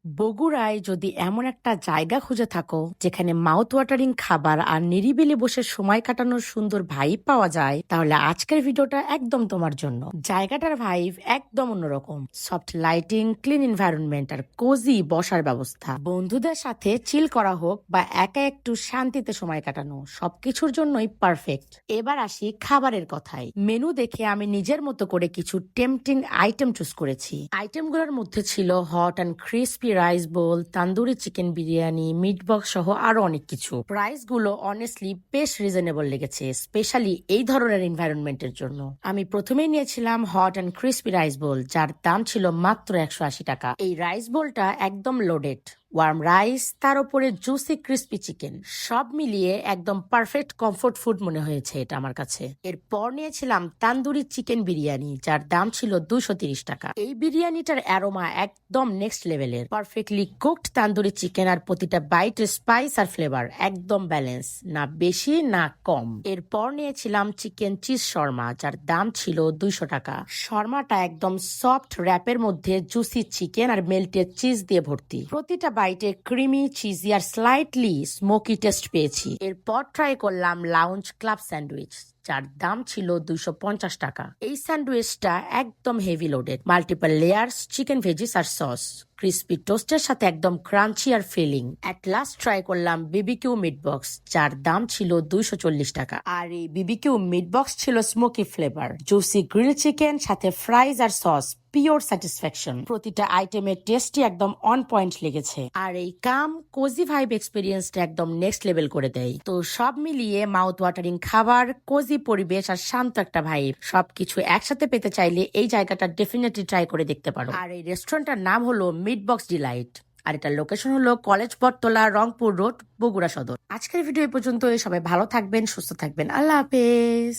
বগুড়ায় যদি এমন একটা জায়গা খুঁজে থাকো যেখানে মাউথ ওয়াটারিং খাবার আর নিরিবিলি বসে সময় কাটানোর সুন্দর ভাইব পাওয়া যায়, তাহলে আজকের ভিডিওটা একদম তোমার জন্য। জায়গাটার ভাইব একদম অন্যরকম। সফট লাইটিং, ক্লিন এনভায়রনমেন্ট আর কোজি বসার ব্যবস্থা। বন্ধুদের সাথে চিল করা হোক বা একা একটু শান্তিতে সময় কাটানো, সবকিছুর জন্যই পারফেক্ট। এবার আসি খাবারের কথায়। মেনু দেখে আমি নিজের মতো করে কিছু টেম্পটিং আইটেম চুজ করেছি। আইটেমগুলোর মধ্যে ছিল hot and crispy rice bowl, tandoori chicken biryani, meat box সহ আরো অনেক কিছু। প্রাইস গুলো অনেস্টলি বেশ রিজনেবল লেগেছে, স্পেশালি এই ধরনের এনভায়রনমেন্টের জন্য। আমি প্রথমেই নিয়েছিলাম hot and crispy rice bowl, যার দাম ছিল মাত্র 180 টাকা। এই রাইস বোলটা একদম লোডেড, ওয়ার্ম রাইস, তার উপরে জুসি ক্রিস্পি চিকেন, সব মিলিয়ে একদম পারফেক্ট কমফোর্ট ফুড মনে হয়েছে এটা আমার কাছে। এরপর নিয়েছিলাম তান্দুরি চিকেন বিরিয়ানি, যার দাম ছিল 230 টাকা। এই বিরিয়ানিটার অ্যারোমা একদম নেক্সট লেভেলের। পারফেক্টলি কুকড তান্দুরি চিকেন আর প্রতিটা বাইটের স্পাইস আর ফ্লেভার একদম ব্যালেন্স, না বেশি না কম। এরপর নিয়েছিলাম চিকেন চিজ শর্মা, যার দাম ছিল 200 টাকা। শর্মাটা একদম সফট র্যাপের মধ্যে জুসি চিকেন আর মেল্টেড চিজ দিয়ে ভর্তি। প্রতিটা বাইটে ক্রিমি, চিজি আর স্লাইটলি স্মোকি টেস্ট পেয়েছি। এরপর ট্রাই করলাম লাউঞ্জ ক্লাব স্যান্ডউইচ, যার দাম ছিল 250 টাকা। এই স্যান্ডউইচটা একদম heavy loaded, multiple layers, chicken veggies আর সস, ক্রিস্পি টোস্টের সাথে একদম ক্রাঞ্চি আর ফিলিং। অ্যাট লাস্ট ট্রাই করলাম বিবিকিউ মিট বক্স, যার দাম ছিল 240 টাকা। আর এই বিবিকিউ মিট বক্স ছিল smoky flavour, juicy grill chicken সাথে ফ্রাইজ আর সস, পিওর স্যাটিসফ্যাকশন। প্রতিটা আইটেমের টেস্টই একদম অন পয়েন্ট লেগেছে, আর এই কাম কোজি ভাইব এক্সপিরিয়েন্সটা একদম নেক্সট লেভেল করে দেয়। তো সব মিলিয়ে মাউথ ওয়াটারিং খাবার, কোজি পরিবেশ আর শান্ত একটা ভাইব, সবকিছু একসাথে পেতে চাইলে এই জায়গাটা ডেফিনেটলি ট্রাই করে দেখতে পারো। আর এই রেস্টুরেন্টটার নাম হলো মিট বক্স ডিলাইট, আর এটার লোকেশন হলো কলেজ বটতলা, রংপুর রোড, বগুড়া সদর। আজকের ভিডিও এই পর্যন্ত। সবাই ভালো থাকবেন, সুস্থ থাকবেন। আল্লাহ হাফেজ।